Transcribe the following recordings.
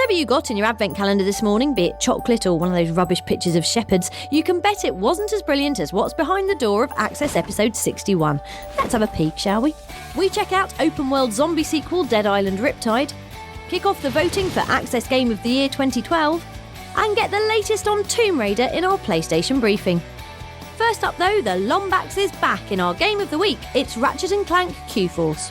Whatever you got in your advent calendar this morning, be it chocolate or one of those rubbish pictures of shepherds, you can bet it wasn't as brilliant as what's behind the door of Access episode 61. Let's have a peek, shall we? We check out open world zombie sequel Dead Island Riptide, kick off the voting for Access Game of the Year 2012, and get the latest on Tomb Raider in our PlayStation briefing. First up though, the Lombax is back in our Game of the Week. It's Ratchet & Clank Q-Force.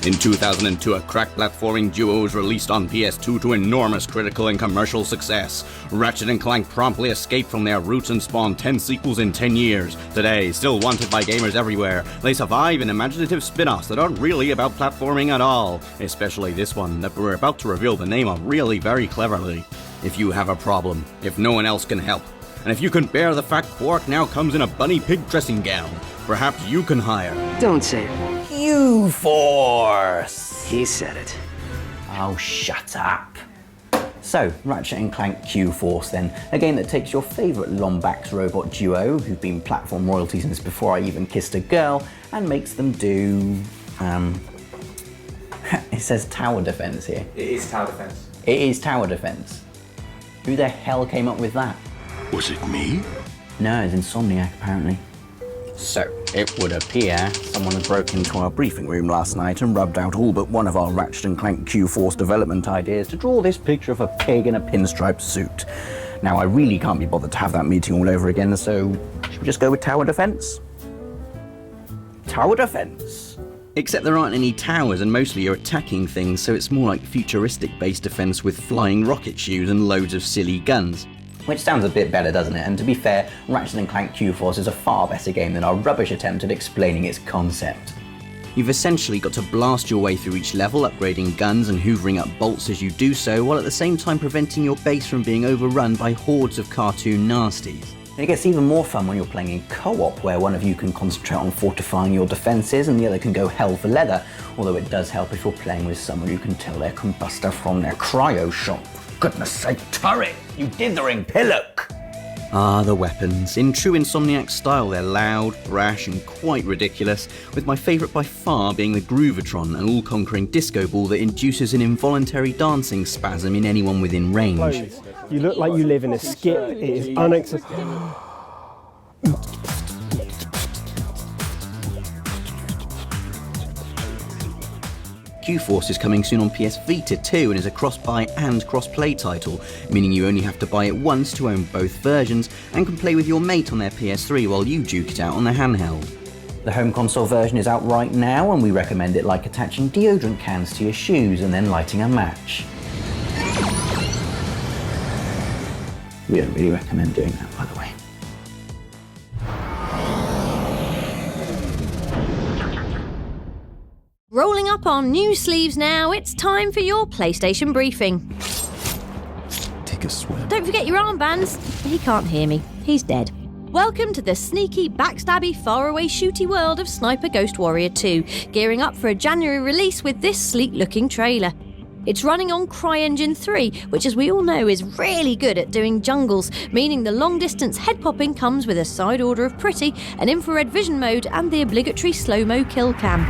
In 2002, a crack platforming duo was released on PS2 to enormous critical and commercial success. Ratchet & Clank promptly escaped from their roots and spawned 10 sequels in 10 years. Today, still wanted by gamers everywhere, they survive in imaginative spin-offs that aren't really about platforming at all. Especially this one that we're about to reveal the name of really very cleverly. If you have a problem, if no one else can help, and if you can bear the fact Quark now comes in a bunny pig dressing gown, perhaps you can hire... Don't say it. Q-Force! He said it. Oh, shut up. So, Ratchet & Clank Q-Force then, a game that takes your favourite Lombax robot duo, who've been platform royalty since before I even kissed a girl, and makes them do... it says tower defense here. It is tower defense. It is tower defense. Who the hell came up with that? Was it me? No, it's Insomniac apparently. So, it would appear someone had broken into our briefing room last night and rubbed out all but one of our Ratchet & Clank Q-Force development ideas to draw this picture of a pig in a pinstripe suit. Now, I really can't be bothered to have that meeting all over again, so should we just go with tower defense? Tower defense! Except there aren't any towers and mostly you're attacking things, so it's more like futuristic-based defense with flying rocket shoes and loads of silly guns. Which sounds a bit better, doesn't it? And to be fair, Ratchet & Clank Q-Force is a far better game than our rubbish attempt at explaining its concept. You've essentially got to blast your way through each level, upgrading guns and hoovering up bolts as you do so, while at the same time preventing your base from being overrun by hordes of cartoon nasties. And it gets even more fun when you're playing in co-op, where one of you can concentrate on fortifying your defences and the other can go hell for leather, although it does help if you're playing with someone who can tell their combustor from their cryo shop. For goodness sake, turret! You dithering pillock! Ah, the weapons. In true Insomniac style, they're loud, brash, and quite ridiculous, with my favourite by far being the Groovatron, an all-conquering disco ball that induces an involuntary dancing spasm in anyone within range. Clothes. You look like you live in a skip. It is unacceptable. Q-Force is coming soon on PS Vita too and is a cross-buy and cross-play title, meaning you only have to buy it once to own both versions and can play with your mate on their PS3 while you duke it out on the handheld. The home console version is out right now and we recommend it like attaching deodorant cans to your shoes and then lighting a match. We don't really recommend doing that, by the way. Rolling up our new sleeves now, it's time for your PlayStation briefing. Take a swim. Don't forget your armbands. He can't hear me. He's dead. Welcome to the sneaky, backstabby, faraway shooty world of Sniper Ghost Warrior 2, gearing up for a January release with this sleek-looking trailer. It's running on CryEngine 3, which as we all know is really good at doing jungles, meaning the long-distance head-popping comes with a side order of pretty, an infrared vision mode and the obligatory slow-mo kill cam.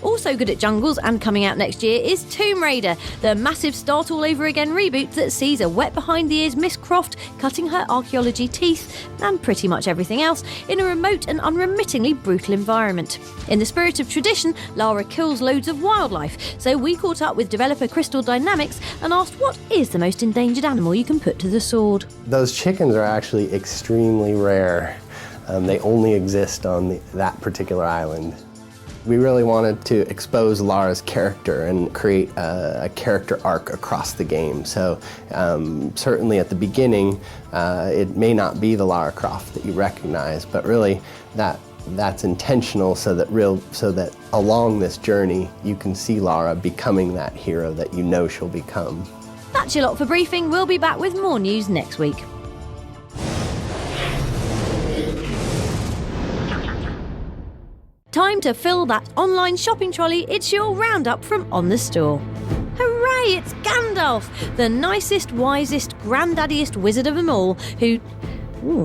Also good at jungles and coming out next year is Tomb Raider, the massive start-all-over-again reboot that sees a wet behind-the-ears Miss Croft cutting her archaeology teeth, and pretty much everything else, in a remote and unremittingly brutal environment. In the spirit of tradition, Lara kills loads of wildlife, so we caught up with developer Crystal Dynamics and asked what is the most endangered animal you can put to the sword. Those chickens are actually extremely rare. They only exist on that particular island. We really wanted to expose Lara's character and create a character arc across the game. So certainly at the beginning, it may not be the Lara Croft that you recognize, but really that's intentional so that along this journey, you can see Lara becoming that hero that you know she'll become. That's your lot for briefing. We'll be back with more news next week. Time to fill that online shopping trolley. It's your roundup from On The Store. Hooray, it's Gandalf, the nicest, wisest, granddaddiest wizard of them all, who...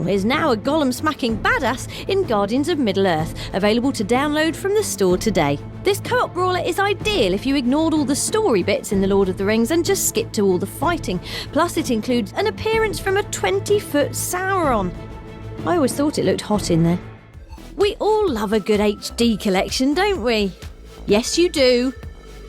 is now a golem-smacking badass in Guardians of Middle-earth, available to download from the store today. This co-op brawler is ideal if you ignored all the story bits in The Lord of the Rings and just skipped to all the fighting. Plus it includes an appearance from a 20-foot Sauron. I always thought it looked hot in there. We all love a good HD collection, don't we? Yes, you do.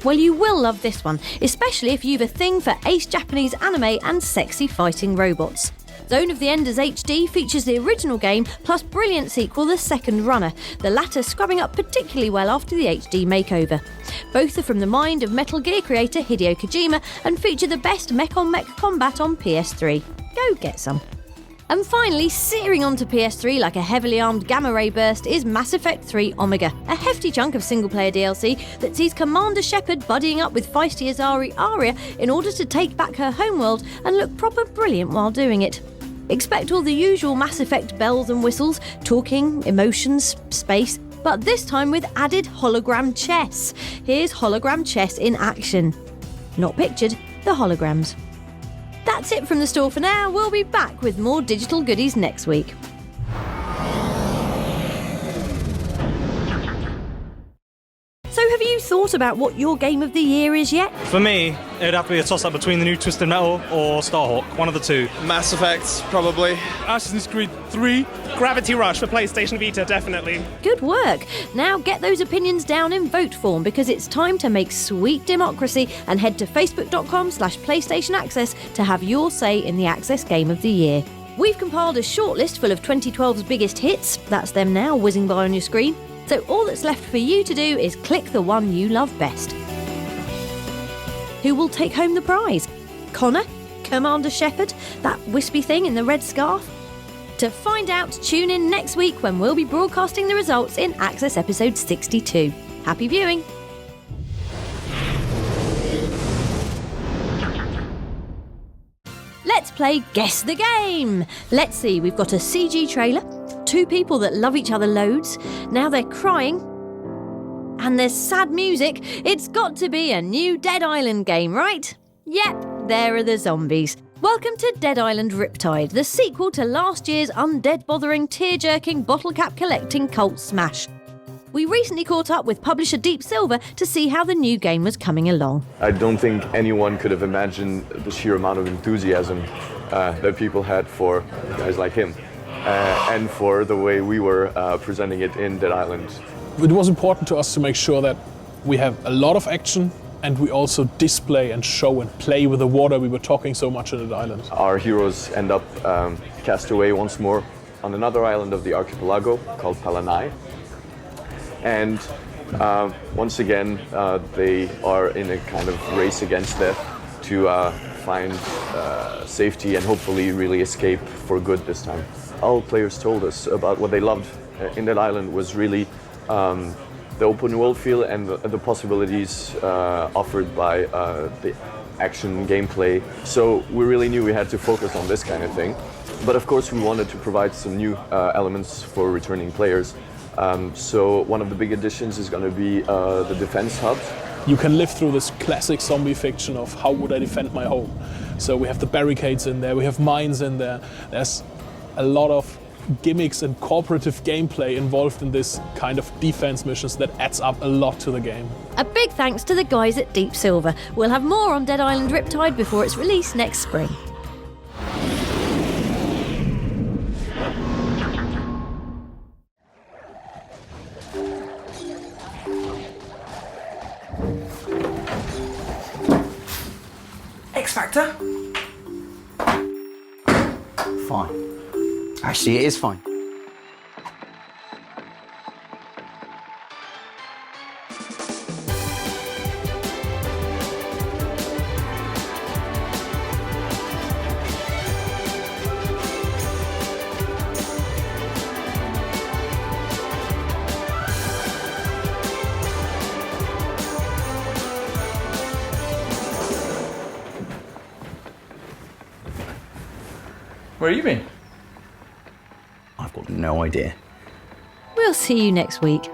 Well, you will love this one, especially if you've a thing for ace Japanese anime and sexy fighting robots. Zone of the Enders HD features the original game plus brilliant sequel The Second Runner, the latter scrubbing up particularly well after the HD makeover. Both are from the mind of Metal Gear creator Hideo Kojima and feature the best mech-on-mech combat on PS3. Go get some. And finally, searing onto PS3 like a heavily armed gamma ray burst is Mass Effect 3 Omega, a hefty chunk of single-player DLC that sees Commander Shepard buddying up with feisty Azari Aria in order to take back her homeworld and look proper brilliant while doing it. Expect all the usual Mass Effect bells and whistles, talking, emotions, space, but this time with added hologram chess. Here's hologram chess in action. Not pictured, the holograms. That's it from the store for now. We'll be back with more digital goodies next week. So have you thought about what your game of the year is yet? For me, it'd have to be a toss-up between the new Twisted Metal or Starhawk, one of the two. Mass Effect, probably. Assassin's Creed 3. Gravity Rush for PlayStation Vita, definitely. Good work. Now get those opinions down in vote form because it's time to make sweet democracy and head to facebook.com/PlayStation Access to have your say in the Access Game of the Year. We've compiled a shortlist full of 2012's biggest hits. That's them now whizzing by on your screen. So all that's left for you to do is click the one you love best. Who will take home the prize? Connor? Commander Shepard? That wispy thing in the red scarf? To find out, tune in next week when we'll be broadcasting the results in Access episode 62. Happy viewing! Let's play Guess the Game! Let's see, we've got a CG trailer, two people that love each other loads, now they're crying, and there's sad music. It's got to be a new Dead Island game, right? Yep, there are the zombies. Welcome to Dead Island Riptide, the sequel to last year's undead-bothering, tear-jerking, bottle-cap-collecting cult smash. We recently caught up with publisher Deep Silver to see how the new game was coming along. I don't think anyone could have imagined the sheer amount of enthusiasm that people had for guys like him and for the way we were presenting it in Dead Island. It was important to us to make sure that we have a lot of action and we also display and show and play with the water we were talking so much on Dead Island. Our heroes end up cast away once more on another island of the archipelago called Palanai. And once again, they are in a kind of race against death to find safety and hopefully really escape for good this time. All players told us about what they loved in that island was really the open world feel and the possibilities offered by the action gameplay. So we really knew we had to focus on this kind of thing. But of course we wanted to provide some new elements for returning players. So one of the big additions is going to be the defense hubs. You can live through this classic zombie fiction of how would I defend my home. So we have the barricades in there, we have mines in there. There's a lot of gimmicks and cooperative gameplay involved in this kind of defense missions that adds up a lot to the game. A big thanks to the guys at Deep Silver. We'll have more on Dead Island Riptide before it's released next spring. X-Factor? Fine. Actually, it is fine. Where have you been? I've got no idea. We'll see you next week.